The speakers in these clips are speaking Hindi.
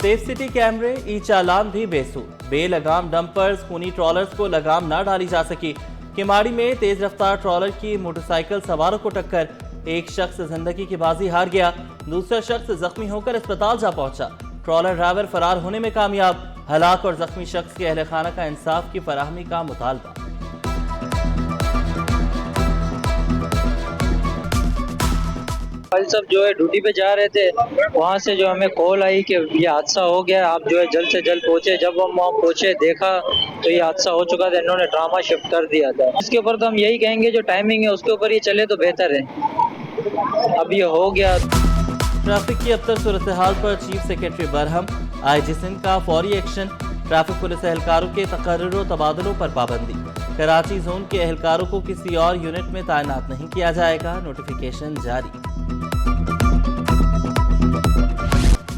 सेफ सिटी कैमरे ई चालान भी बेसूद, बेलगाम डंपर्स खूनी ट्रॉलर्स को लगाम ना डाली जा सकी। किमाड़ी में तेज रफ्तार ट्रॉलर की मोटरसाइकिल सवारों को टक्कर, एक शख्स जिंदगी की बाजी हार गया, दूसरा शख्स जख्मी होकर अस्पताल जा पहुंचा। ट्रॉलर ड्राइवर फरार होने में कामयाब, हलाक और जख्मी शख्स के अहले खाना का इंसाफ की फराहमी का मुतालबा। कल सब जो है ड्यूटी पे जा रहे थे, वहाँ से जो हमें कॉल आई कि ये हादसा हो गया, आप जो है जल्द से जल्द पहुँचे। जब हम वहाँ पहुँचे देखा तो ये हादसा हो चुका था, इन्होंने ड्रामा शिफ्ट कर दिया था। इसके ऊपर तो हम यही कहेंगे जो टाइमिंग है उसके ऊपर ये चले तो बेहतर है। अब ये हो गया। ट्रैफिक की अबतर सूरत हाल पर chief secretary Barham, IG Sindh का फौरी एक्शन, ट्रैफिक पुलिस एहलकारों के तकर्रुर तबादलों पर पाबंदी, कराची जोन के एहलकारों को किसी और यूनिट में तैनात नहीं किया जाएगा, नोटिफिकेशन जारी।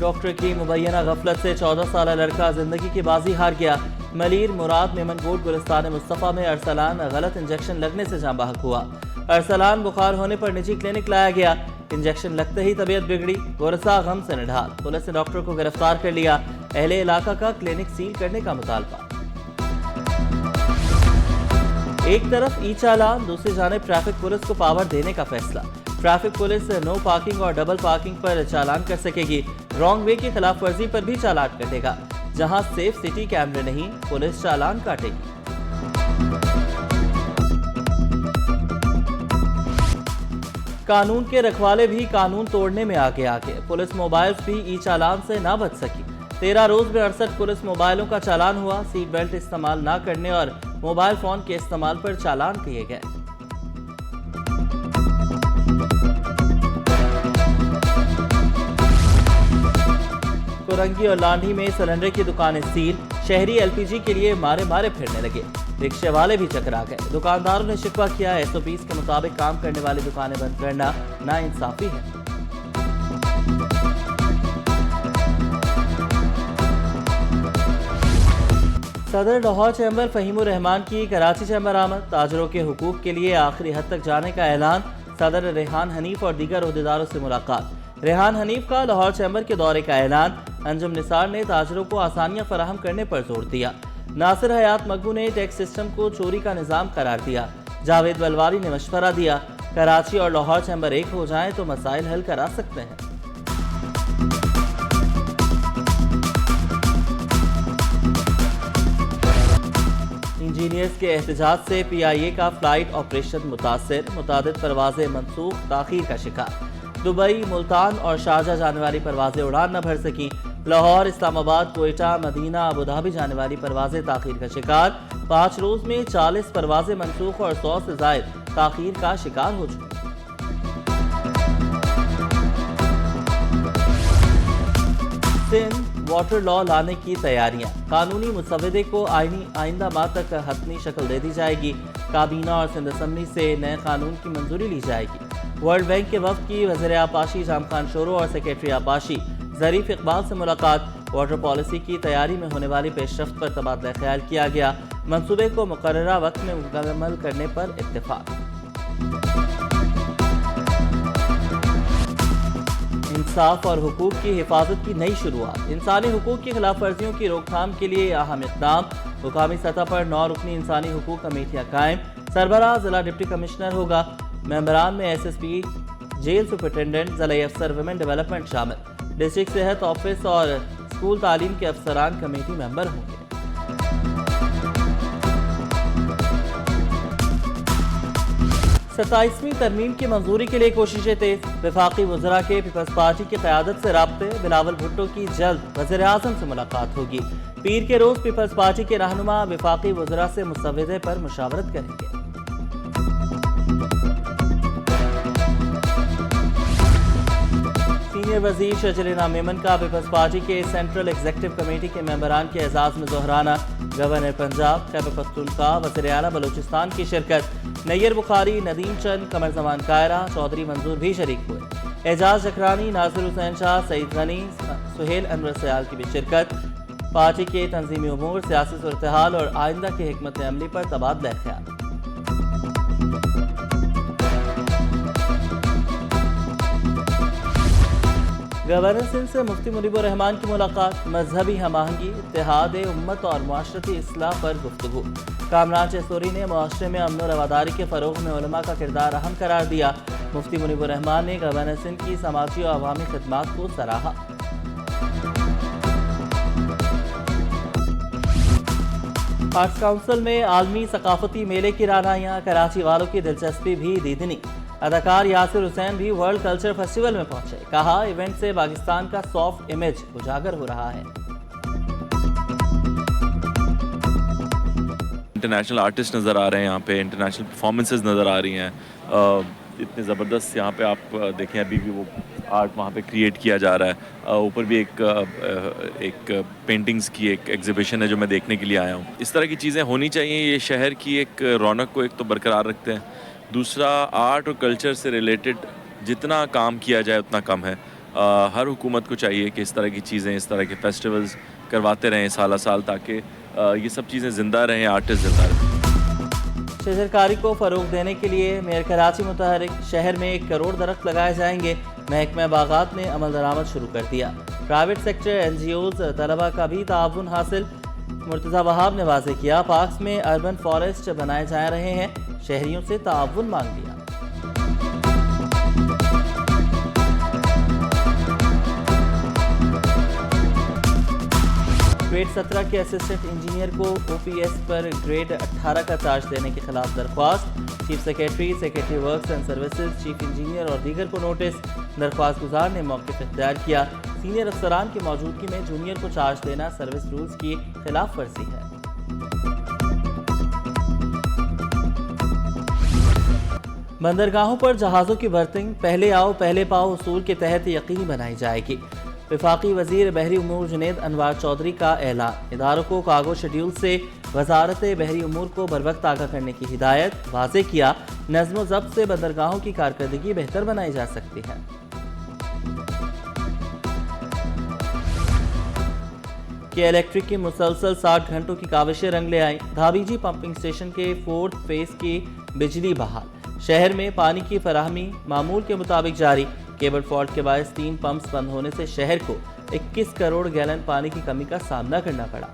डॉक्टर की मुबैना गफलत से 14 साल लड़का जिंदगी की बाजी हार गया। मलीर मुराद मेमनगोट गुलिस्तान मुस्तफ़ा में अरसलान गलत इंजेक्शन लगने से जाँ बहक हुआ। अरसलान बुखार होने पर निजी क्लिनिक लाया गया, इंजेक्शन लगते ही तबीयत बिगड़ी, गुरसा गम से निढाल। पुलिस ने डॉक्टर को गिरफ्तार कर लिया, अहले इलाका का क्लिनिक सील करने का मुतालबा। एक तरफ ई चालान, दूसरी जानिब ट्रैफिक पुलिस को पावर देने का फैसला। ट्रैफिक पुलिस नो पार्किंग और डबल पार्किंग पर चालान कर सकेगी, रॉन्ग वे की खिलाफ वर्जी पर भी चालान कटेगा। जहां सेफ सिटी कैमरे नहीं, पुलिस चालान काटेगी। कानून के रखवाले भी कानून तोड़ने में आगे आगे, पुलिस मोबाइल्स भी ई चालान से ना बच सकी। 13 रोज में 68 पुलिस मोबाइलों का चालान हुआ। सीट बेल्ट इस्तेमाल ना करने और मोबाइल फोन के इस्तेमाल पर चालान किए गए। कोरंगी और लांढी में सिलेंडर की दुकानें सील, शहरी एलपीजी के लिए मारे मारे फिरने लगे, रिक्शे वाले भी चकरा गए। दुकानदारों ने शिकवा किया, एसओपीज के मुताबिक काम करने वाली दुकानें बंद करना नाइंसाफी है। सदर लाहौर चैम्बर फहीमुर रहमान की कराची चैम्बर आमद, ताजरों के हुकूक के लिए आखिरी हद तक जाने का ऐलान। सदर रेहान हनीफ और दीगर ओहदेदारों से मुलाकात। रेहान हनीफ का लाहौर चैम्बर के दौरे का ऐलान। अंजुम निसार ने ताजरों को आसानियां फराहम करने पर जोर दिया। नासिर हयात मकबू ने टैक्स सिस्टम को चोरी का निज़ाम करार दिया। जावेद बलवारी ने मशवरा दिया, कराची और लाहौर चैम्बर एक हो जाएं तो मसाइल हल करा सकते हैं। इंजीनियर्स के एहतजाज से PIA का फ्लाइट ऑपरेशन मुतासर, मुतादिद परवाजें मनसूख, ताखीर का शिकार। दुबई, मुल्तान और शारजा जाने वाली परवाजें उड़ान न भर सकी। Lahore, Islamabad, Quetta, Medina, Abu Dhabi जाने वाली परवाजें ताखीर का शिकार। 5 रोज में 40 परवाजें मनसूख और 100 से जायद ताखीर का शिकार हो चुकी। सिंध वाटर लॉ लाने की तैयारियां, कानूनी मुसवदे को आइंदा माह तक हतमी शक्ल दे दी जाएगी। काबीना और सिंध असम्बली से नए कानून की मंजूरी ली जाएगी। वर्ल्ड बैंक के वफ्द की वज़ीर आपाशी जाम खान शोरो और सेक्रेटरी आपाशी ज़रीफ इकबाल से मुलाकात। वाटर पॉलिसी की तैयारी में होने वाली पेशरफ्त पर तबादला ख्याल किया गया। मंसूबे को मुकर्ररा वक्त में मुकम्मल करने पर इत्तेफाक। इंसाफ और हुकूक की हिफाजत की नई शुरुआत, इंसानी हुकूक की खिलाफ वर्जियों की रोकथाम के लिए अहम इक़दाम। मुकामी सतह पर 9 रुकनी इंसानी हुकूक कमेटियाँ कायम। सरबराह जिला डिप्टी कमिश्नर होगा। मेंबरान में SSP, जेल सुपरिटेंडेंट, ज़िला अफसर वुमेन डेवलपमेंट शामिल। डिस्ट्रिक्ट सेहत ऑफिस और स्कूल तालीम के अफसरान कमेटी मेंबर होंगे। 27वीं तरमीम की मंजूरी के लिए कोशिशें तेज। वफाकी वज़रा के पीपल्स पार्टी की क़यादत से राब्ते। बिलावल भुट्टो की जल्द वज़ीर आज़म से मुलाकात होगी। पीर के रोज़ पीपल्स पार्टी के रहनुमा वफाकी वज़रा से मुसवदे पर मुशावरत करेंगे। सीनियर वज़ीर शजरीना मेमन का पीपल्स पार्टी के सेंट्रल एग्जीक्यूटिव कमेटी के मेंबरान के एजाज में दोहराना। गवर्नर पंजाब, खैबर पख्तूनख्वा, वज़ीर आला बलूचिस्तान की शिरकत। नैयर बुखारी, नदीम चंद, कमर जमान कायरा, चौधरी मंजूर भी शरीक हुए। एजाज जकरानी, नासिर हुसैन शाह, सईद गनी, सुहेल अनवर सयाल की भी शिरकत। पार्टी के तंजीमी उमूर, सियासी सूरत-ए-हाल और आइंदा की हिकमत अमली पर तबादला ख्याल। गवर्नर सिंध से मुफ्ती मुनीबुर रहमान की मुलाकात, मजहबी हमआहंगी, इत्तेहाद उम्मत और मुआशरती इस्लाह पर गुफ्तगू। कामरान चेसोरी ने मुआशरे में अमन रवादारी के फ़रोग़ में उलमा का किरदार अहम करार दिया। मुफ्ती मुनीबुर रहमान ने गवर्नर सिंध की समाजी और अवामी खिदमात को सराहा। आर्ट्स काउंसिल में आलमी सकाफती मेले की रानाइयाँ, कराची वालों की दिलचस्पी भी दीदनी। अदाकार यासिर हुसैन भी वर्ल्ड कल्चर फेस्टिवल में पहुंचे, कहा इवेंट से पाकिस्तान का सॉफ्ट इमेज उजागर हो रहा है। इंटरनेशनल आर्टिस्ट नज़र आ रहे हैं यहाँ पे, इंटरनेशनल परफॉर्मेंसेस नज़र आ रही हैं। इतने ज़बरदस्त यहाँ पे आप देखें, अभी भी वो आर्ट वहाँ पे क्रिएट किया जा रहा है। ऊपर भी एक पेंटिंग्स की एक एग्जीबिशन है जो मैं देखने के लिए आया हूँ। इस तरह की चीज़ें होनी चाहिए, ये शहर की एक रौनक को एक तो बरकरार रखते हैं, दूसरा आर्ट और कल्चर से रिलेटेड जितना काम किया जाए उतना कम है। हर हुकूमत को चाहिए कि इस तरह की चीज़ें, इस तरह के फेस्टिवल्स करवाते रहें साल साल, ताकि ये सब चीज़ें ज़िंदा रहें, आर्टिस्ट ज़िंदा रहें। शजरकारी को फ़रोग़ देने के लिए मेयर कराची मुतहरिक, शहर में 1 करोड़ दरख्त लगाए जाएंगे। महकमा बागात ने अमल दरामद शुरू कर दिया। प्राइवेट सेक्टर, NGOs, तलबा का भी ताउन हासिल। मुर्तज़ा वहाब ने वाज़ेह किया, पार्क्स में अर्बन फॉरेस्ट बनाए जा रहे हैं, शहरियों से ताउन मांग लिया। ग्रेड 17 के असिस्टेंट इंजीनियर को OPS पर ग्रेड 18 का चार्ज देने के खिलाफ दरख्वास्त। Chief secretary works and services, chief engineer और दीगर को नोटिस। दरख्वास्त गुजार ने मौक़िफ़ इख्तियार किया। सीनियर अफसरान की मौजूदगी में जूनियर को चार्ज देना सर्विस रूल्स की खिलाफ वर्जी है। बंदरगाहों पर जहाज़ों की बर्थिंग पहले आओ पहले पाओ उसूल के तहत यकीनी बनाई जाएगी। वफाकी वज़ीर बहरी उमूर जुनैद अनवार चौधरी का ऐलान। इदारों को कागो शेड्यूल से वजारत बहरी उमूर को बरवक्त आगाह करने की हिदायत। वाज़ेह किया, नज़्म ज़ब्त से बंदरगाहों की कारकर्दगी बेहतर बनाई जा सकती है। के इलेक्ट्रिक की मुसलसल 60 घंटों की काविशें रंग ले आई। धाबीजी पंपिंग स्टेशन के 4th फेज की बिजली बहाल। शहर में पानी की फराहमी मामूल के मुताबिक जारी। केबल फॉल्ट के बायस 3 पंप्स बंद होने से शहर को 21 करोड़ गैलन पानी की कमी का सामना करना पड़ा।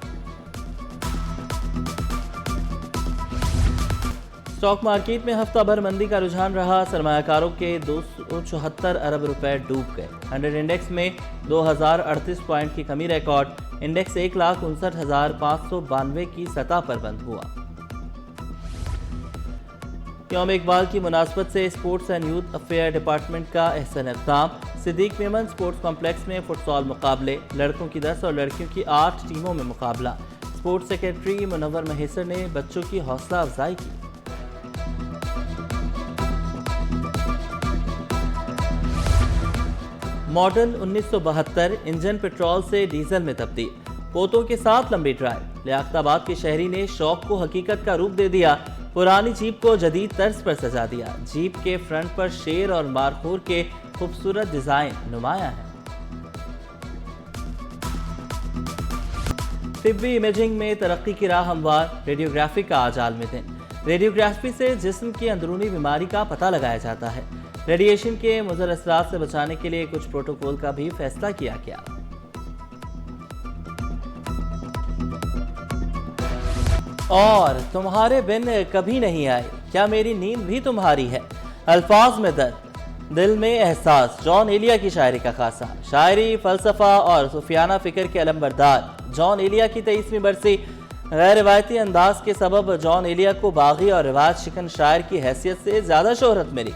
स्टॉक मार्केट में हफ्ता भर मंदी का रुझान रहा। सरमायाकारों के 274 अरब रुपए डूब गए। 100 इंडेक्स में 2038 पॉइंट की कमी रिकॉर्ड। इंडेक्स 1,59,592 की सतह पर बंद हुआ। यौम इकबाल की मुनासबत से sports and youth affair department का एहसन इक़दाम। सिद्दीक मेमन स्पोर्ट्स कॉम्प्लेक्स में फुटसॉल मुकाबले, लड़कों की 10 और लड़कियों की 8 टीमों में मुकाबला। स्पोर्ट्स सेक्रेटरी मुनव्वर महेसर ने बच्चों की हौसला अफजाई की। मॉडल 1972 इंजन पेट्रोल से डीजल में तब्दील। पोतों के साथ लंबी ड्राइव। लियाकताबाद के शहरी ने शौक को हकीकत का रूप दे दिया। पुरानी जीप को जदीद तर्ज पर सजा दिया। जीप के फ्रंट पर शेर और मारखोर के खूबसूरत डिजाइन नुमाया है। तिब्बी इमेजिंग में तरक्की की राह हमवार। रेडियोग्राफी का आज आलमी दिन। रेडियोग्राफी से जिस्म की अंदरूनी बीमारी का पता लगाया जाता है। रेडिएशन के मुज़र असरात से बचाने के लिए कुछ प्रोटोकॉल का भी फैसला किया गया। और तुम्हारे बिन कभी नहीं आए, क्या मेरी नींद भी तुम्हारी है। अल्फाज में दर्द, दिल में एहसास। जॉन एलिया की शायरी का खासा। शायरी, फलसफा और सूफियाना फिक्र के अलमबरदार जॉन एलिया की 23वीं बरसी। गैर रिवायती अंदाज के सबब जॉन एलिया को बागी और रिवाज शिकन शायर की हैसियत से ज़्यादा शोहरत मिली।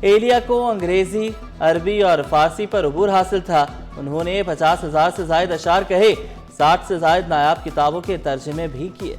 एलिया को अंग्रेज़ी, अरबी और फ़ारसी पर अबूर हासिल था। उन्होंने 50,000 से ज़ायद अशार कहे, 60 से ज़ायद नायाब किताबों के तर्जमे भी किए।